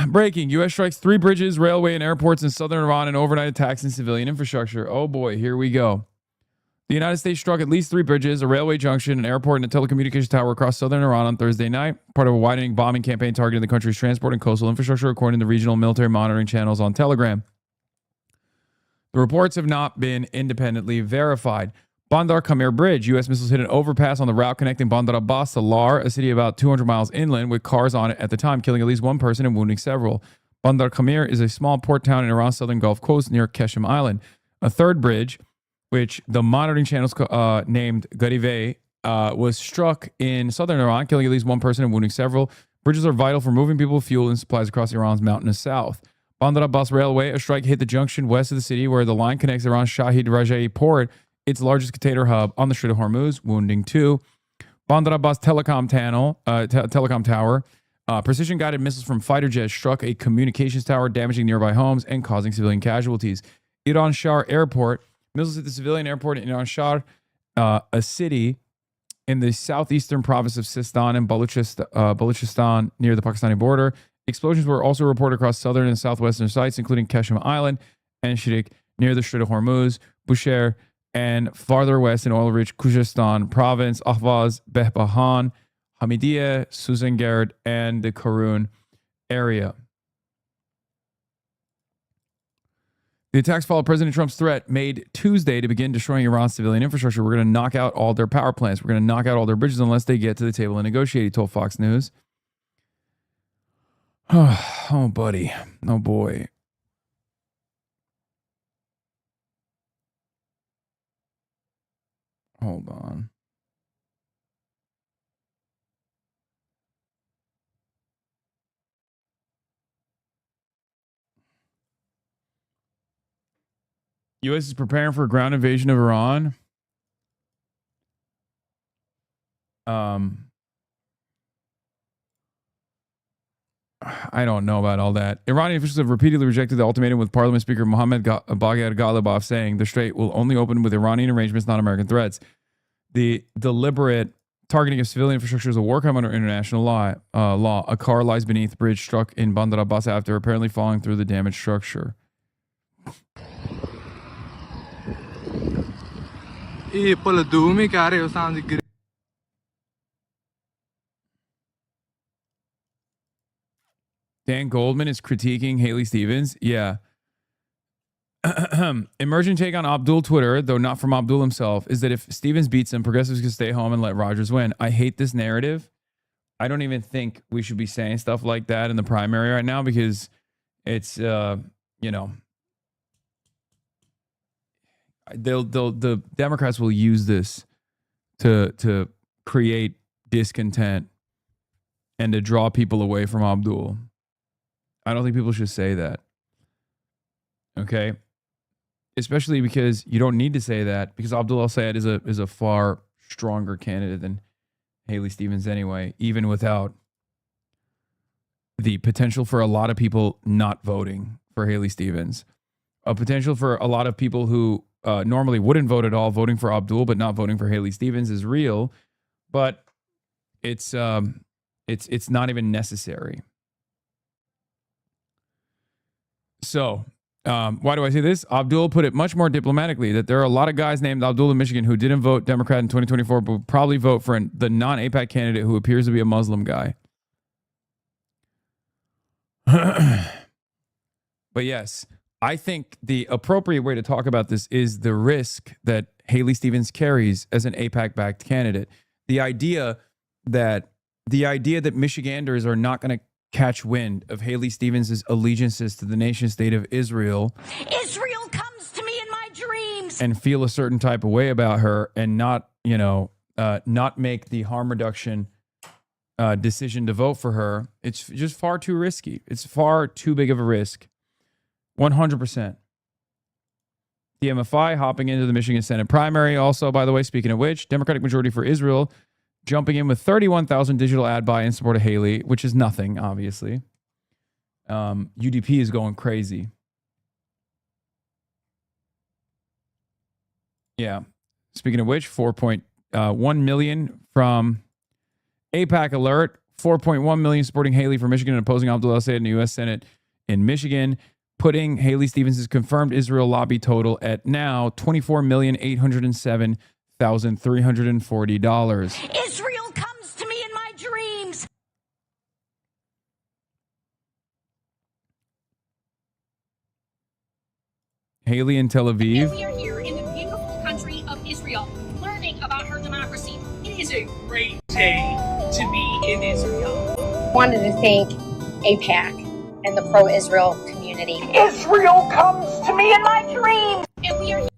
Breaking. U.S. strikes 3 bridges, railway, and airports in southern Iran and overnight attacks in civilian infrastructure. Oh boy, here we go. The United States struck at least 3 bridges, a railway junction, an airport, and a telecommunications tower across southern Iran on Thursday night, part of a widening bombing campaign targeting the country's transport and coastal infrastructure, according to the regional military monitoring channels on Telegram. The reports have not been independently verified. Bandar Kamir Bridge. U.S. missiles hit an overpass on the route connecting Bandar Abbas to Lar, a city about 200 miles inland, with cars on it at the time, killing at least 1 person and wounding several. Bandar Kamir is a small port town in Iran's southern Gulf Coast near Keshem Island. A third bridge, which the monitoring channels named Gariveh, was struck in southern Iran, killing at least 1 person and wounding several. Bridges are vital for moving people, fuel, and supplies across Iran's mountainous south. Bandar Abbas Railway, a strike hit the junction west of the city where the line connects Iran's Shahid Raja'i port, its largest container hub, on the Strait of Hormuz, wounding 2. Bandar Abbas Telecom Tower. Precision-guided missiles from fighter jets struck a communications tower, damaging nearby homes and causing civilian casualties. Iran Shah Airport. Missiles hit the civilian airport in Iran Shah, a city in the southeastern province of Sistan and Balochistan near the Pakistani border. Explosions were also reported across southern and southwestern sites, including Keshem Island and Shirik near the Strait of Hormuz, Bushehr, and farther west in oil-rich Khuzestan province, Ahvaz, Behbahan, Hamidiyeh, Suzangard, and the Karun area. The attacks followed President Trump's threat made Tuesday to begin destroying Iran's civilian infrastructure. We're going to knock out all their power plants. We're going to knock out all their bridges unless they get to the table and negotiate, he told Fox News. Oh, buddy. Oh, boy. Hold on. U.S. is preparing for a ground invasion of Iran. I don't know about all that. Iranian officials have repeatedly rejected the ultimatum, with Parliament Speaker Mohammad Bagher Ghalibaf saying the strait will only open with Iranian arrangements, not American threats. The deliberate targeting of civilian infrastructure is a war crime under international law. A car lies beneath bridge struck in Bandar Abbas after apparently falling through the damaged structure. Dan Goldman is critiquing Haley Stevens. Yeah. Emerging take on Abdul Twitter, though not from Abdul himself, is that if Stevens beats him, progressives can stay home and let Rogers win. I hate this narrative. I don't even think we should be saying stuff like that in the primary right now, because it's, the Democrats will use this to create discontent and to draw people away from Abdul. I don't think people should say that. Okay? Especially because you don't need to say that, because Abdul al-Sayed is a far stronger candidate than Haley Stevens anyway, even without the potential for a lot of people not voting for Haley Stevens. A potential for a lot of people who normally wouldn't vote at all voting for Abdul but not voting for Haley Stevens is real, but it's not even necessary. So, why do I say this? Abdul put it much more diplomatically that there are a lot of guys named Abdul in Michigan who didn't vote Democrat in 2024 but would probably vote for the non-AIPAC candidate who appears to be a Muslim guy. But yes, I think the appropriate way to talk about this is the risk that Haley Stevens carries as an AIPAC-backed candidate. The idea that Michiganders are not going to catch wind of Haley Stevens' allegiances to the nation state of Israel. Israel comes to me in my dreams. And feel a certain type of way about her and not make the harm reduction decision to vote for her. It's just far too risky. It's far too big of a risk. 100%. DMFI hopping into the Michigan Senate primary. Also, by the way, speaking of which, Democratic majority for Israel jumping in with 31,000 digital ad buy in support of Haley, which is nothing, obviously. UDP is going crazy. Yeah. Speaking of which, 4.1 million from AIPAC Alert, 4.1 million supporting Haley for Michigan and opposing Abdul El-Sayed in the U.S. Senate in Michigan, putting Haley Stevens' confirmed Israel lobby total at now $24,807,340. Israel comes to me in my dreams. Haley in Tel Aviv. And we are here in the beautiful country of Israel, learning about her democracy. It is a great day to be in Israel. I wanted to thank AIPAC and the pro-Israel community. Israel comes to me in my dreams. And we are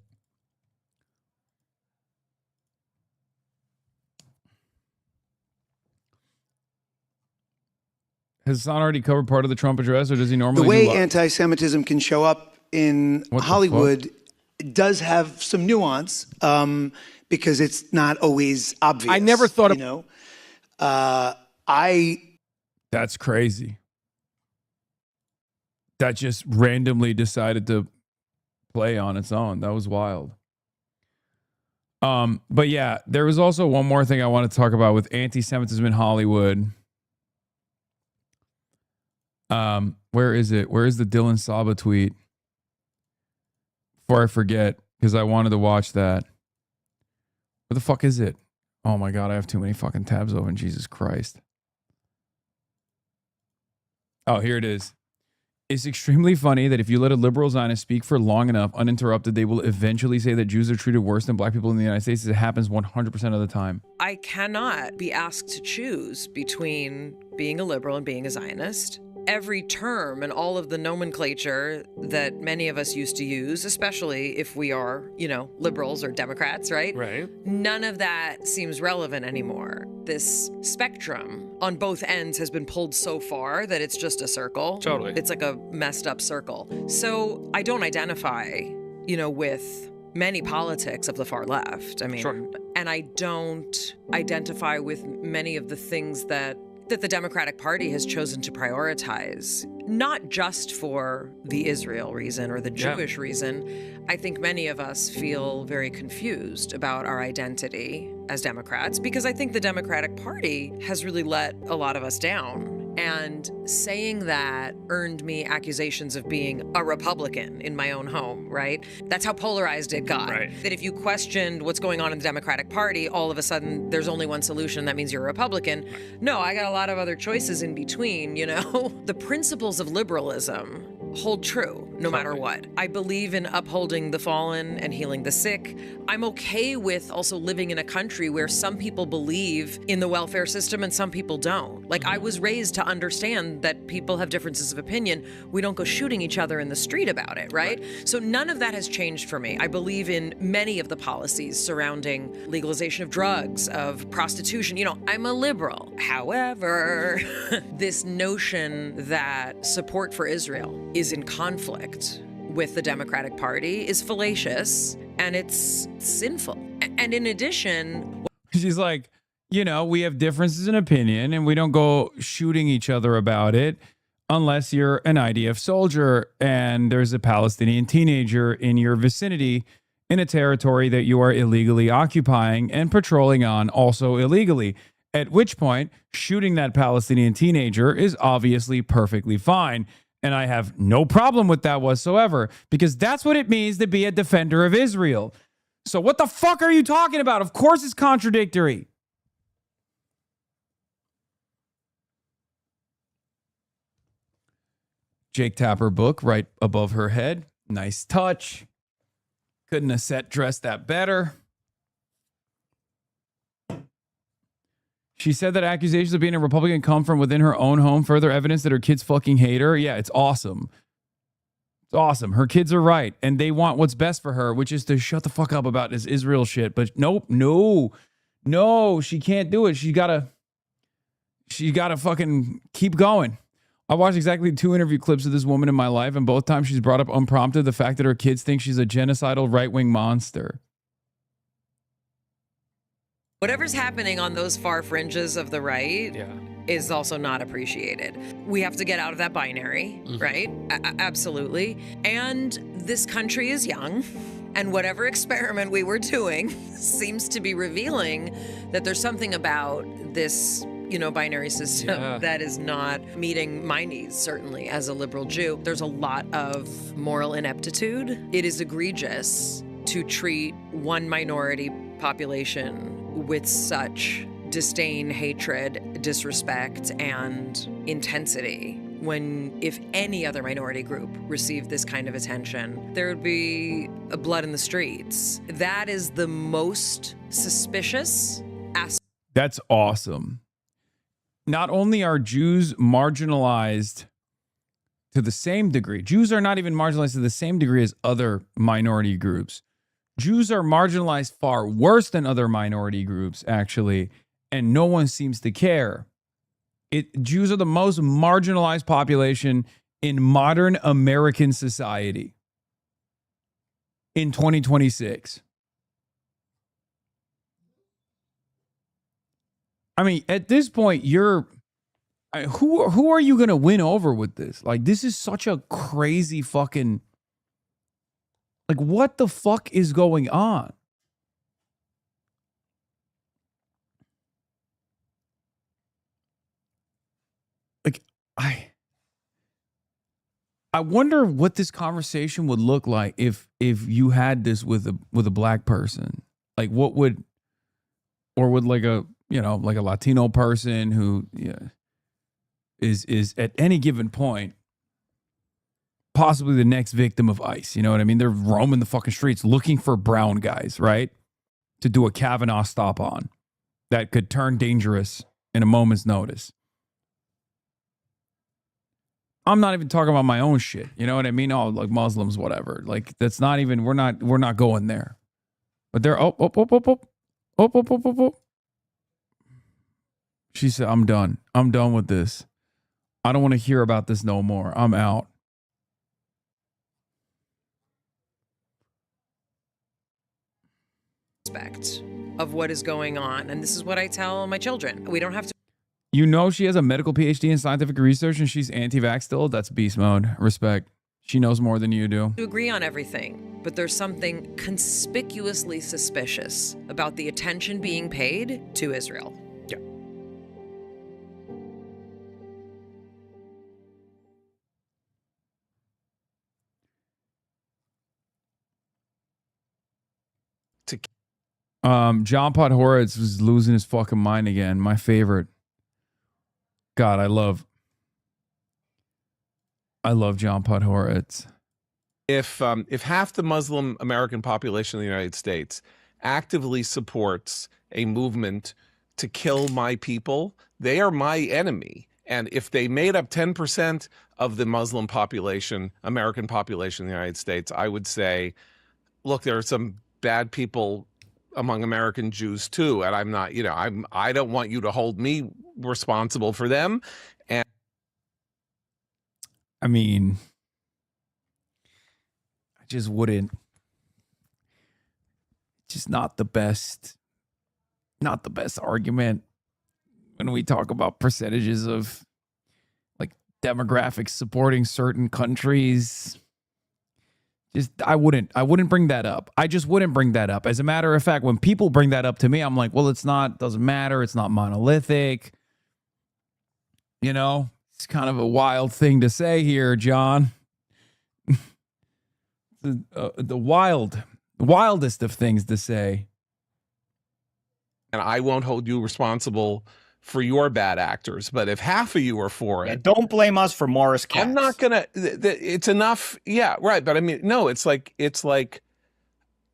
Has Hassan already covered part of the Trump address, or does he normally The way do anti-Semitism can show up in What the Hollywood does have some nuance because it's not always obvious. I never thought of- you know. That's crazy. That just randomly decided to play on its own. That was wild. But yeah, there was also one more thing I want to talk about with anti-Semitism in Hollywood. Where is it? Where is the Dylan Saba tweet? Before I forget, because I wanted to watch that. Where the fuck is it? Oh my God, I have too many fucking tabs open. Jesus Christ. Oh, here it is. It's extremely funny that if you let a liberal Zionist speak for long enough, uninterrupted, they will eventually say that Jews are treated worse than black people in the United States. It happens 100% of the time. I cannot be asked to choose between being a liberal and being a Zionist. Every term and all of the nomenclature that many of us used to use, especially if we are, liberals or Democrats, right? Right. None of that seems relevant anymore. This spectrum on both ends has been pulled so far that it's just a circle. Totally. It's like a messed up circle. So I don't identify, with many politics of the far left. I mean, Sure. And I don't identify with many of the things that the Democratic Party has chosen to prioritize, not just for the Israel reason or the Jewish reason. I think many of us feel very confused about our identity as Democrats because I think the Democratic Party has really let a lot of us down. And saying that earned me accusations of being a Republican in my own home, right? That's how polarized it got. Right. That if you questioned what's going on in the Democratic Party, all of a sudden there's only one solution. That means you're a Republican. No, I got a lot of other choices in between, The principles of liberalism hold true no matter what. I believe in upholding the fallen and healing the sick. I'm okay with also living in a country where some people believe in the welfare system and some people don't. Like, I was raised to understand that people have differences of opinion. We don't go shooting each other in the street about it, right? So none of that has changed for me. I believe in many of the policies surrounding legalization of drugs, of prostitution. I'm a liberal. However, this notion that support for Israel is in conflict with the Democratic Party is fallacious and it's sinful. And in addition, She's like, we have differences in opinion and we don't go shooting each other about it unless you're an IDF soldier and there's a Palestinian teenager in your vicinity in a territory that you are illegally occupying and patrolling on also illegally. At which point, shooting that Palestinian teenager is obviously perfectly fine. And I have no problem with that whatsoever because that's what it means to be a defender of Israel. So what the fuck are you talking about? Of course it's contradictory. Jake Tapper book right above her head. Nice touch. Couldn't have set dressed that better. She said that accusations of being a Republican come from within her own home. Further evidence that her kids fucking hate her. Yeah, it's awesome. It's awesome. Her kids are right. And they want what's best for her, which is to shut the fuck up about this Israel shit. But nope, no, she can't do it. She gotta fucking keep going. I watched exactly 2 interview clips of this woman in my life, and both times she's brought up unprompted the fact that her kids think she's a genocidal right-wing monster. whatever's happening on those far fringes of the right is also not appreciated. We have to get out of that binary, right? Absolutely. And this country is young. And whatever experiment we were doing seems to be revealing that there's something about this, binary system that is not meeting my needs, certainly, as a liberal Jew. There's a lot of moral ineptitude. It is egregious to treat one minority population with such disdain, hatred, disrespect, and intensity. When, if any other minority group received this kind of attention, there would be blood in the streets. That is the most suspicious aspect. That's awesome. Not only are Jews marginalized to the same degree, Jews are not even marginalized to the same degree as other minority groups. Jews are marginalized far worse than other minority groups, actually, and no one seems to care. Jews are the most marginalized population in modern American society in 2026. I mean, at this point, who are you going to win over with this? Like, this is such a crazy fucking, like, what the fuck is going on? Like, I wonder what this conversation would look like if you had this with a black person. Like, what would, or would like a, like a Latino person who is at any given point possibly the next victim of ICE. You know what I mean? They're roaming the fucking streets looking for brown guys, right? To do a Kavanaugh stop on that could turn dangerous in a moment's notice. I'm not even talking about my own shit. You know what I mean? Oh, like Muslims, whatever. Like, that's not even, we're not going there. But they're, She said, I'm done. I'm done with this. I don't want to hear about this no more. I'm out. Of what is going on. And this is what I tell my children. We don't have to. You know, she has a medical PhD in scientific research and she's anti-vax still. That's beast mode. Respect. She knows more than you do. Agree on everything, but there's something conspicuously suspicious about the attention being paid to Israel. Yeah. John Podhoretz was losing his fucking mind again. My favorite. God, I love John Podhoretz. If half the Muslim American population of the United States actively supports a movement to kill my people, they are my enemy. And if they made up 10% of the Muslim population, American population in the United States, I would say, look, there are some bad people among American Jews too, and I'm not, I don't want you to hold me responsible for them. And I mean, I just wouldn't. Just not the best argument when we talk about percentages of like demographics supporting certain countries. Just I wouldn't bring that up. I just wouldn't bring that up. As a matter of fact, when people bring that up to me, I'm like, well, doesn't matter. It's not monolithic. It's kind of a wild thing to say here, John. the wildest of things to say. And I won't hold you responsible for your bad actors, but if half of you are for it, don't blame us for Morris Katz. I'm not gonna. It's enough. Yeah, right. But I mean, no. It's like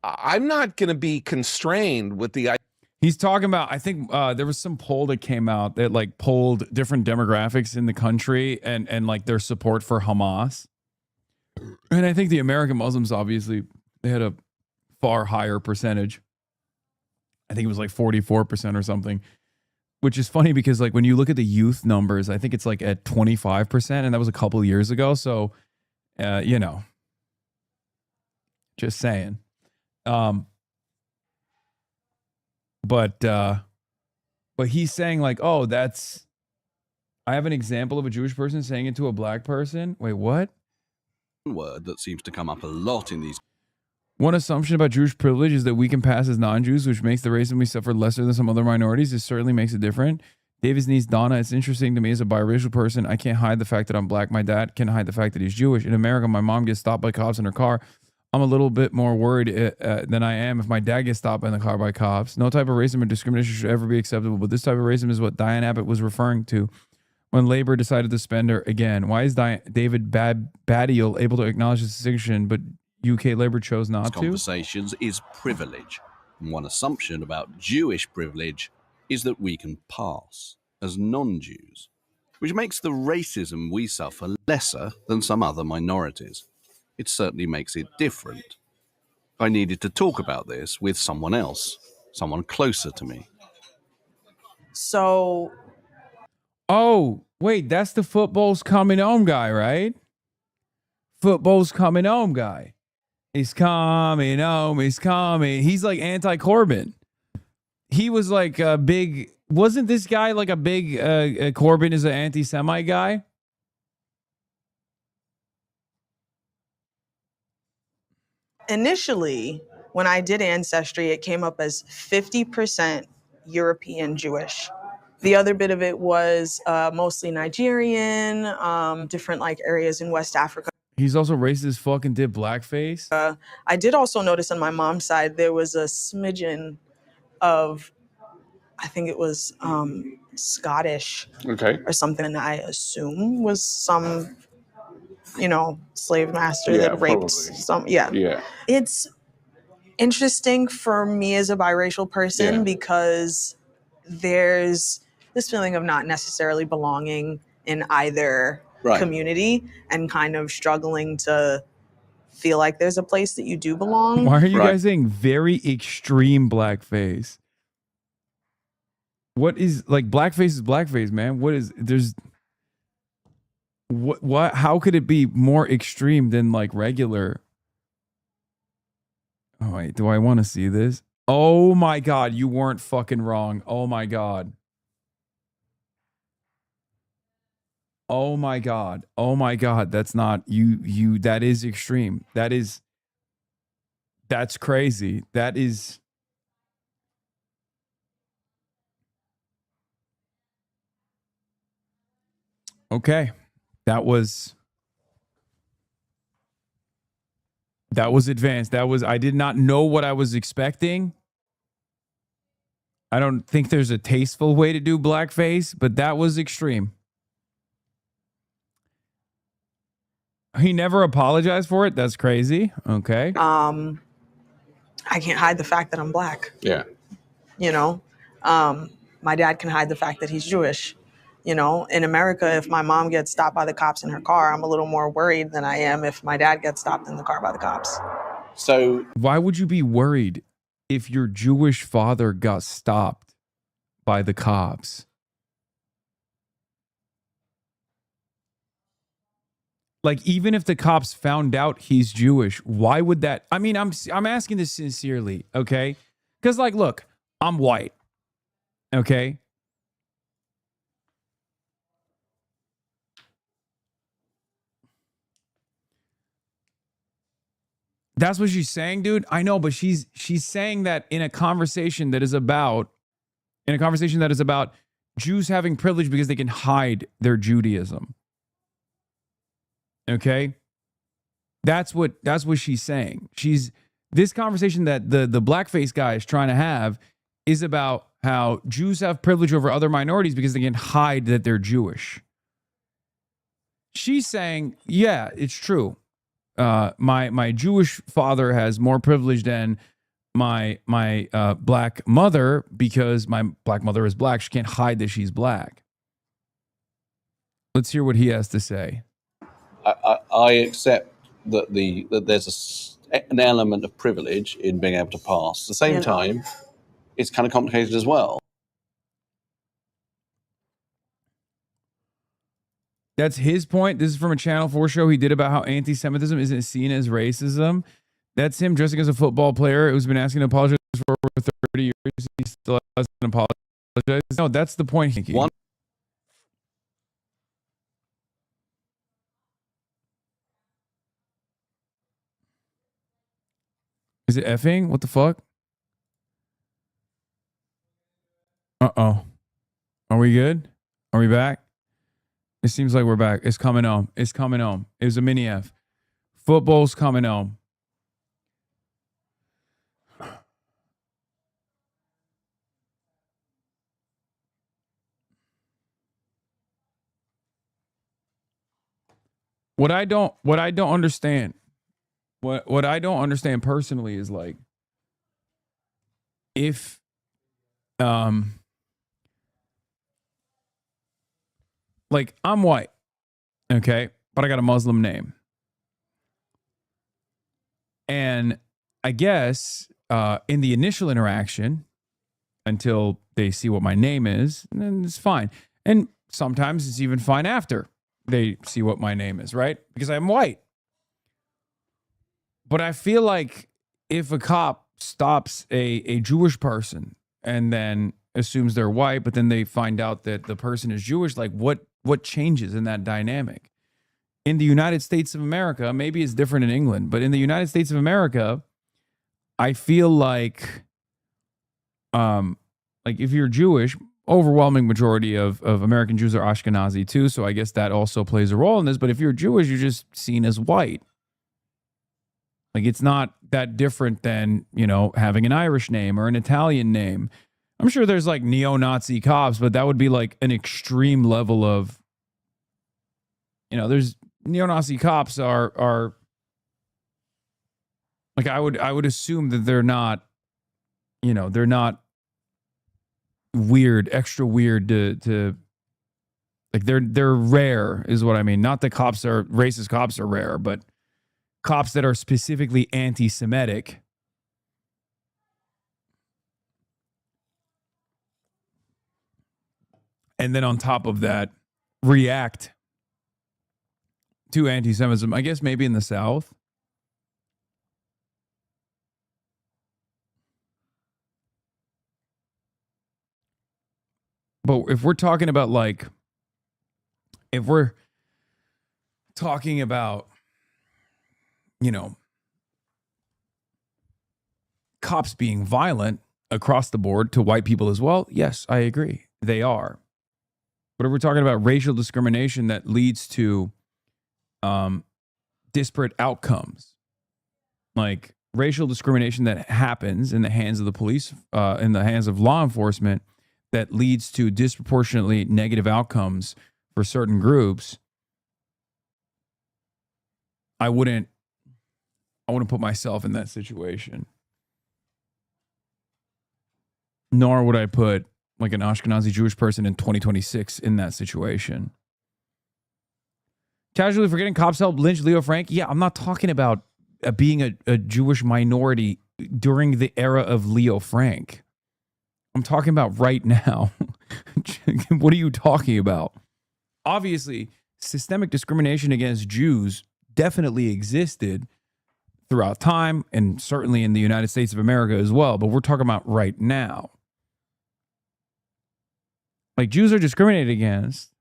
I'm not gonna be constrained with the. He's talking about. I think there was some poll that came out that like polled different demographics in the country and like their support for Hamas. And I think the American Muslims obviously they had a far higher percentage. I think it was like 44% or something. Which is funny because like when you look at the youth numbers, I think it's like at 25%, and that was a couple of years ago. So, just saying. But he's saying like, oh, I have an example of a Jewish person saying it to a black person. Wait, what? Word that seems to come up a lot in these. One assumption about Jewish privilege is that we can pass as non-Jews, which makes the racism we suffer lesser than some other minorities. This certainly makes it different. David's niece, Donna, it's interesting to me as a biracial person. I can't hide the fact that I'm black. My dad can't hide the fact that he's Jewish. In America, my mom gets stopped by cops in her car. I'm a little bit more worried than I am if my dad gets stopped in the car by cops. No type of racism or discrimination should ever be acceptable, but this type of racism is what Diane Abbott was referring to when Labor decided to suspend her again. Why is David Baddiel able to acknowledge this distinction, but UK Labor chose not to? Conversations is privilege. And one assumption about Jewish privilege is that we can pass as non-Jews, which makes the racism we suffer lesser than some other minorities. It certainly makes it different. I needed to talk about this with someone else, someone closer to me. So, oh, wait, that's the football's coming home guy, right? Football's coming home guy. He's coming home. He's coming. He's like anti-Corbyn. He was like a big, wasn't this guy like a big, Corbyn is an anti-Semite guy? initially, when I did Ancestry, it came up as 50% European Jewish. The other bit of it was mostly Nigerian, different like areas in West Africa. He's also racist as fuck and did blackface. I did also notice on my mom's side, there was a smidgen of, I think it was Scottish or something, and I assume was some, slave master that raped some. Yeah. It's interesting for me as a biracial person because there's this feeling of not necessarily belonging in either community and kind of struggling to feel like there's a place that you do belong. Why are you guys saying very extreme blackface? What is like blackface is blackface, man? What how could it be more extreme than like regular? Oh wait, do I want to see this? Oh my god, you weren't fucking wrong. Oh my god. Oh my god. Oh my god, that's not you that is extreme. That's crazy. That is okay. That was advanced. I did not know what I was expecting. I don't think there's a tasteful way to do blackface, but that was extreme. He never apologized for it. That's crazy. Okay. I can't hide the fact that I'm black. Yeah. My dad can hide the fact that he's Jewish. In America, if my mom gets stopped by the cops in her car, I'm a little more worried than I am if my dad gets stopped in the car by the cops. So why would you be worried if your Jewish father got stopped by the cops? Like, even if the cops found out he's Jewish, why would that? I mean, I'm asking this sincerely, okay? Because, like, look, I'm white, okay? That's what she's saying, dude. I know, but she's saying that in a conversation that is about Jews having privilege because they can hide their Judaism. Okay? That's what she's saying. This conversation that the blackface guy is trying to have is about how Jews have privilege over other minorities because they can hide that they're Jewish. She's saying, yeah, it's true. My Jewish father has more privilege than my black mother because my black mother is black. She can't hide that she's black. Let's hear what he has to say. I accept that there's an element of privilege in being able to pass. At the same time, it's kind of complicated as well. That's his point. This is from a Channel 4 show he did about how anti-Semitism isn't seen as racism. That's him dressing as a football player who's been asking to apologize for over 30 years. He still hasn't apologized. No, that's the point. Is it effing? What the fuck? Uh-oh. Are we good? Are we back? It seems like we're back. It's coming home. It's coming home. It was a mini F. Football's coming home. What I don't understand, what I don't understand personally is like, if like I'm white, okay, but I got a Muslim name. And I guess in the initial interaction, until they see what my name is, then it's fine. And sometimes it's even fine after they see what my name is, right? Because I'm white. But I feel like if a cop stops a Jewish person and then assumes they're white, but then they find out that the person is Jewish, like what changes in that dynamic? In the United States of America, maybe it's different in England, but in the United States of America, I feel like if you're Jewish, overwhelming majority of American Jews are Ashkenazi too, so I guess that also plays a role in this. But if you're Jewish, you're just seen as white. Like, it's not that different than, having an Irish name or an Italian name. I'm sure there's like neo-Nazi cops, but that would be like an extreme level of, there's neo-Nazi cops are like, I would assume that they're not, they're not weird, extra weird to like, they're rare is what I mean. Not that racist cops are rare, but cops that are specifically anti-Semitic. And then on top of that, react to anti-Semitism. I guess maybe in the South. But if we're talking about cops being violent across the board to white people as well, yes, I agree. They are. But if we're talking about racial discrimination that leads to disparate outcomes, like racial discrimination that happens in the hands of the police, in the hands of law enforcement, that leads to disproportionately negative outcomes for certain groups, I wouldn't put myself in that situation. Nor would I put like an Ashkenazi Jewish person in 2026 in that situation. Casually forgetting cops helped lynch Leo Frank. Yeah, I'm not talking about being a Jewish minority during the era of Leo Frank. I'm talking about right now. What are you talking about? Obviously, systemic discrimination against Jews definitely existed throughout time, and certainly in the United States of America as well. But we're talking about right now. Like, Jews are discriminated against,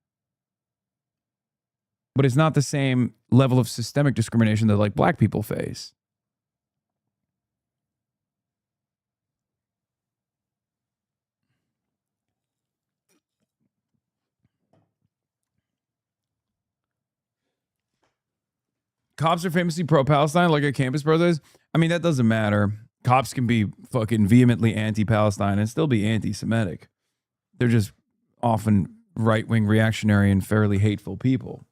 but it's not the same level of systemic discrimination that like black people face. Cops are famously pro-Palestine, like at Campus Brothers. I mean, that doesn't matter. Cops can be fucking vehemently anti-Palestine and still be anti-Semitic. They're just often right-wing reactionary and fairly hateful people.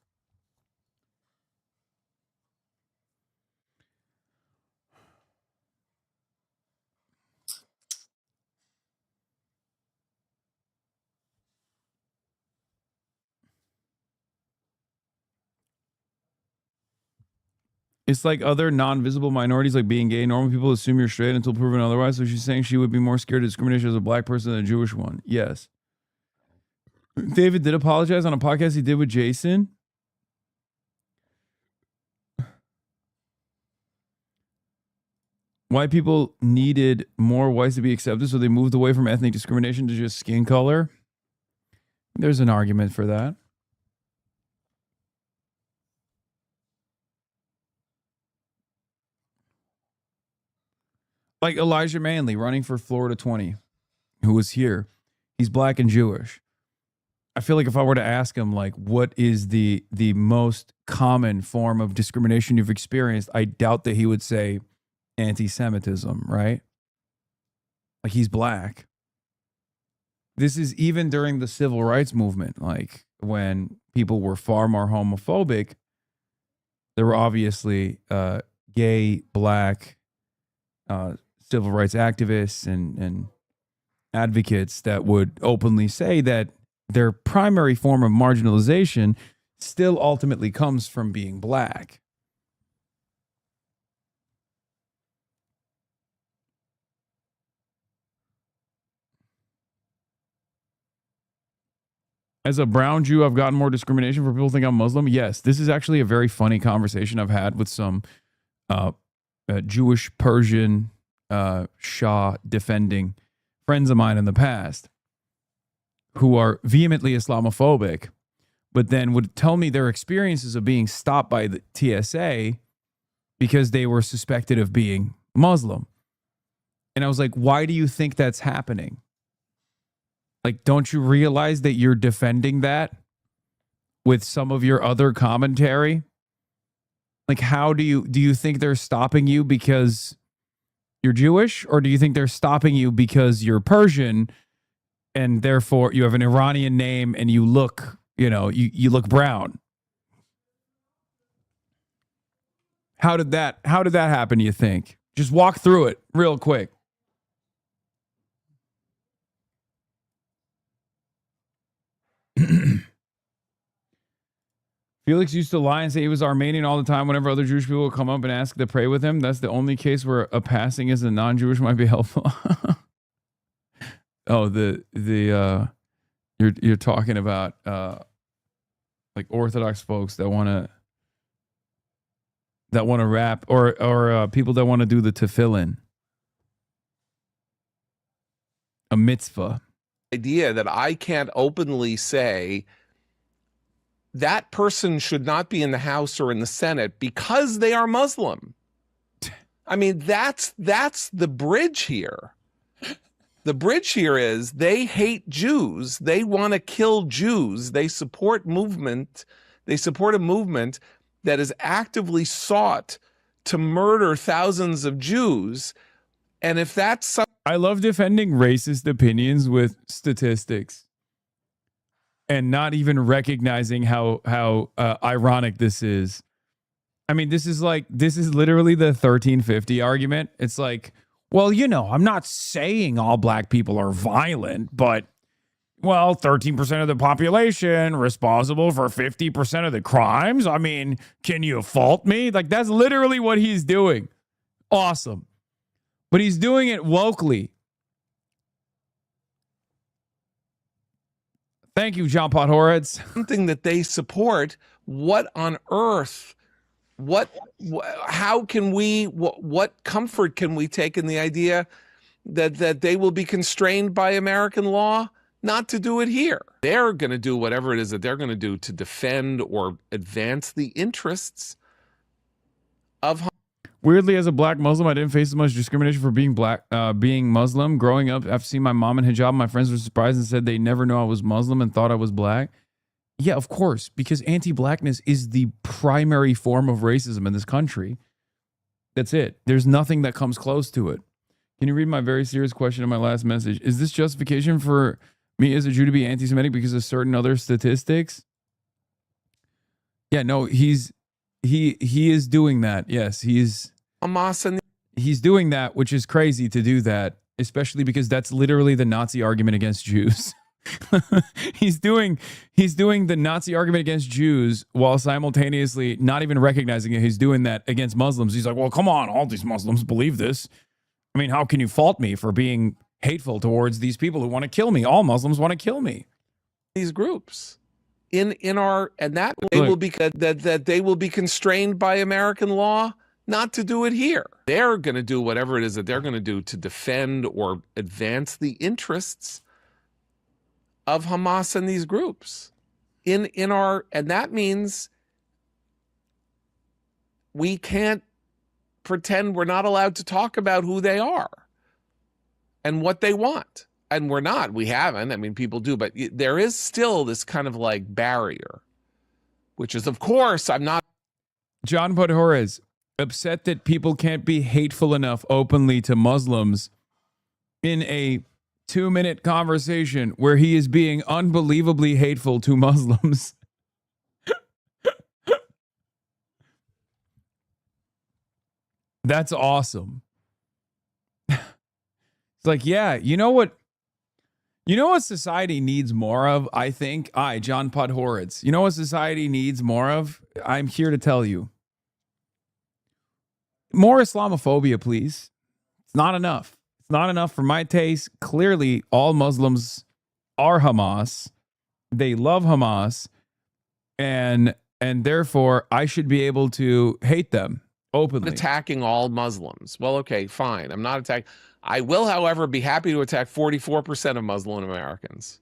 It's like other non-visible minorities, like being gay. Normal people assume you're straight until proven otherwise. So she's saying she would be more scared of discrimination as a black person than a Jewish one. Yes. David did apologize on a podcast he did with Jason. White people needed more whites to be accepted, so they moved away from ethnic discrimination to just skin color. There's an argument for that. Like Elijah Manley running for Florida 20, who was here. He's black and Jewish. I feel like if I were to ask him, like, what is the most common form of discrimination you've experienced, I doubt that he would say anti-Semitism, right? Like, he's black. This is even during the civil rights movement, like when people were far more homophobic, there were obviously gay, black civil rights activists and advocates that would openly say that their primary form of marginalization still ultimately comes from being black. As a brown Jew, I've gotten more discrimination for people think I'm Muslim. Yes, this is actually a very funny conversation I've had with some Jewish Persian Shah defending friends of mine in the past who are vehemently Islamophobic, but then would tell me their experiences of being stopped by the TSA because they were suspected of being Muslim. And I was like, why do you think that's happening? Like, don't you realize that you're defending that with some of your other commentary? Like, how do you think they're stopping you because you're Jewish? Or do you think they're stopping you because you're Persian and therefore you have an Iranian name and you look, you look brown? How did that happen, you think? Just walk through it real quick. Felix used to lie and say he was Armenian all the time whenever other Jewish people would come up and ask to pray with him. That's the only case where a passing as a non-Jewish might be helpful. Oh, you're talking about like Orthodox folks that want to rap or people that want to do the tefillin, a mitzvah. Idea that I can't openly say that person should not be in the House or in the Senate because they are Muslim. I mean, that's the bridge here. The bridge here is they hate Jews. They want to kill Jews. They support a movement that has actively sought to murder thousands of Jews. And if that's I love defending racist opinions with statistics and not even recognizing how ironic this is. I mean, this is literally the 1350 argument. It's like, well, I'm not saying all black people are violent, but, well, 13% of the population responsible for 50% of the crimes. I mean, can you fault me? Like, that's literally what he's doing. Awesome. But he's doing it wokely. Thank you, John Pothoretz. Something that they support. What on earth? How can we? What comfort can we take in the idea that they will be constrained by American law not to do it here? They're going to do whatever it is that they're going to do to defend or advance the interests of. Weirdly, as a black Muslim, I didn't face as much discrimination for being black, being Muslim. Growing up, after seeing my mom in hijab, my friends were surprised and said they never knew I was Muslim and thought I was black. Yeah, of course, because anti-blackness is the primary form of racism in this country. That's it. There's nothing that comes close to it. Can you read my very serious question in my last message? Is this justification for me as a Jew to be anti-Semitic because of certain other statistics? Yeah, no, he is doing that. Yes, he's doing that, which is crazy to do that, especially because that's literally the Nazi argument against Jews. he's doing the Nazi argument against Jews while simultaneously not even recognizing it. He's doing that against Muslims. He's like, well, come on, all these Muslims believe this. I mean, how can you fault me for being hateful towards these people who want to kill me? All Muslims want to kill me. These groups. They will be constrained by American law not to do it here. They're going to do whatever it is that they're going to do to defend or advance the interests of Hamas and these groups. And that means we can't pretend we're not allowed to talk about who they are and what they want. and we're not. We haven't. I mean, people do, but there is still this kind of like barrier, which is, of course, I'm not. John Podhoretz, upset that people can't be hateful enough openly to Muslims in a 2-minute conversation where he is being unbelievably hateful to Muslims. That's awesome. It's like, yeah, you know what society needs more of, I think? John Podhoretz. You know what society needs more of? I'm here to tell you. More Islamophobia, please. It's not enough. It's not enough for my taste. Clearly, all Muslims are Hamas. They love Hamas. And therefore, I should be able to hate them openly. Attacking all Muslims. Well, okay, fine. I'm not attacking. I will, however, be happy to attack 44% of Muslim Americans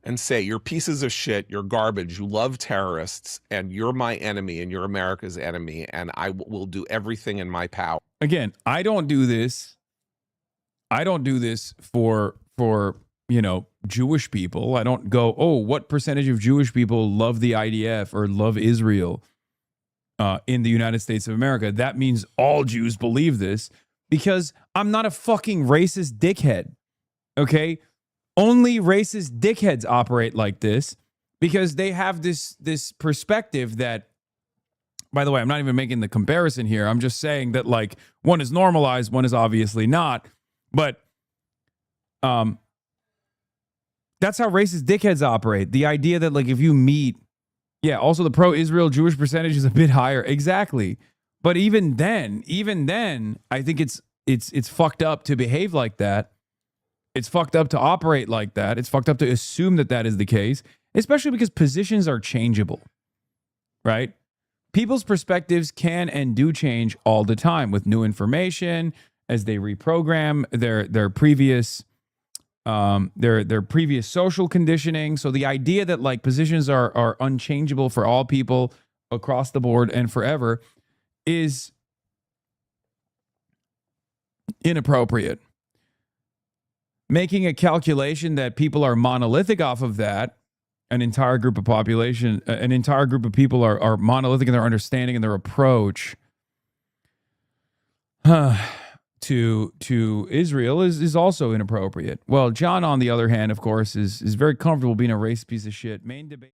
and say, you're pieces of shit, you're garbage, you love terrorists, and you're my enemy, and you're America's enemy, and I will do everything in my power. Again, I don't do this. I don't do this for Jewish people. I don't go, oh, what percentage of Jewish people love the IDF or love Israel in the United States of America? That means all Jews believe this. Because I'm not a fucking racist dickhead, okay? Only racist dickheads operate like this because they have this perspective that, by the way, I'm not even making the comparison here. I'm just saying that, like, one is normalized, one is obviously not. But that's how racist dickheads operate. The idea that, like, if you meet, yeah, also the pro-Israel Jewish percentage is a bit higher. Exactly. But even then, I think it's fucked up to behave like that. It's fucked up to operate like that. It's fucked up to assume that that is the case, especially because positions are changeable, right? People's perspectives can and do change all the time with new information as they reprogram their previous social conditioning. So the idea that like positions are unchangeable for all people across the board and forever is inappropriate. Making a calculation that people are monolithic off of that, an entire group of people are monolithic in their understanding and their approach to Israel is also inappropriate. Well, John, on the other hand, of course, is very comfortable being a racist piece of shit. Main debate.